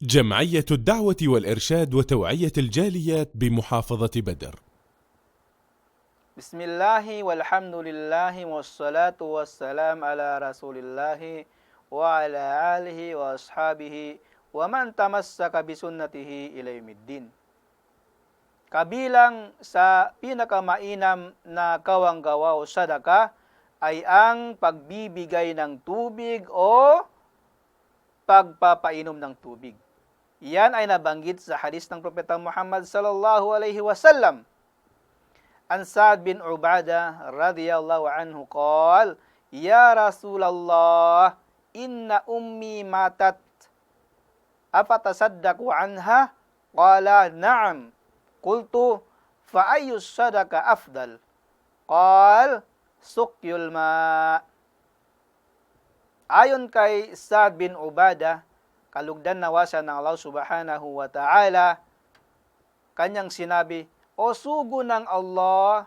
جمعية الدعوة والإرشاد وتوعية الجاليات بمحافظة بدر. بسم الله والحمد لله والصلاة والسلام على رسول الله وعلى آله وأصحابه ومن تمسك بسنته إلى يوم الدين. Kabilang sa pinakamainam na kawanggawa o sadaka ay ang pagbibigay ng tubig o pagpapainom ng tubig. Yan ay nabanggit sa hadis ng Propeta Muhammad sallallahu alaihi wasallam. An Sa'd bin Ubadah radhiyallahu anhu qala, Ya Rasulullah, inna ummi matat, afatasaddaqu anha? Qala na'am. Qultu fa ayyu sadaqa afdal? Qal suqyul ma. Ayon kay Sa'd bin Ubadah, kalugdan nawasan ng Allah subhanahu wa ta'ala, kanyang sinabi, O sugo ng Allah,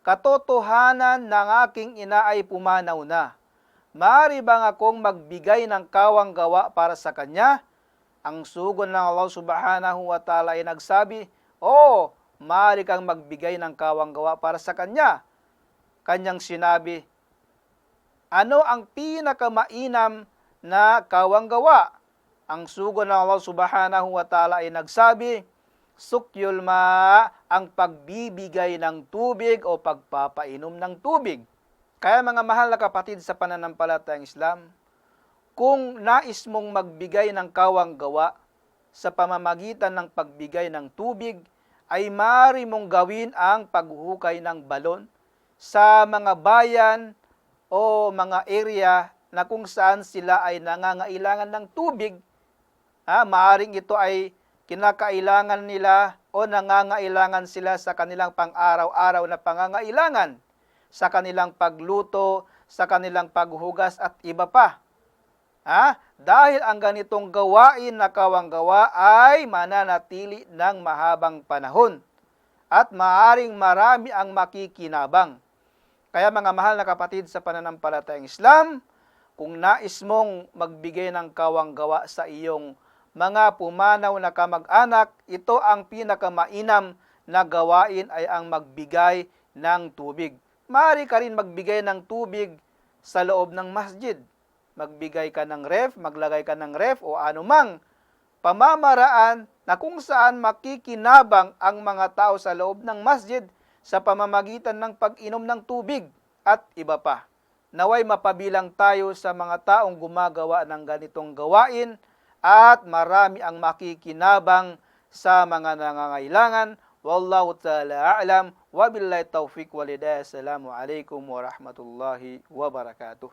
katotohanan ng aking ina ay pumanaw na. Maaari bang akong magbigay ng kawang gawa para sa kanya? Ang sugo ng Allah subhanahu wa ta'ala ay nagsabi, O, maaari kang magbigay ng kawang gawa para sa kanya. Kanyang sinabi, ano ang pinakamainam na kawang gawa? Ang sugo ng Allah subhanahu wa ta'ala ay nagsabi, sukyul ma, ang pagbibigay ng tubig o pagpapainom ng tubig. Kaya mga mahal na kapatid sa pananampalatayang Islam, kung nais mong magbigay ng kawang gawa sa pamamagitan ng pagbigay ng tubig, ay maaari mong gawin ang paghuhukay ng balon sa mga bayan o mga area na kung saan sila ay nangangailangan ng tubig. Maaring ito ay kinakailangan nila o nangangailangan sila sa kanilang pang-araw-araw na pangangailangan, sa kanilang pagluto, sa kanilang paghugas at iba pa. Dahil ang ganitong gawain na kawanggawa ay mananatili ng mahabang panahon at maaring marami ang makikinabang. Kaya mga mahal na kapatid sa pananampalatayang Islam, kung nais mong magbigay ng kawanggawa sa iyong mga pumanaw na kamag-anak, ito ang pinakamainam na gawain ay ang magbigay ng tubig. Maaari ka rin magbigay ng tubig sa loob ng masjid. Magbigay ka ng ref, maglagay ka ng ref o anumang pamamaraan na kung saan makikinabang ang mga tao sa loob ng masjid sa pamamagitan ng pag-inom ng tubig at iba pa. Naway mapabilang tayo sa mga taong gumagawa ng ganitong gawain at marami ang makikinabang sa mga nangangailangan. Wallahu ta'ala a'lam wa billahi taufiq wal hidayah. Assalamu alaikum warahmatullahi wabarakatuh.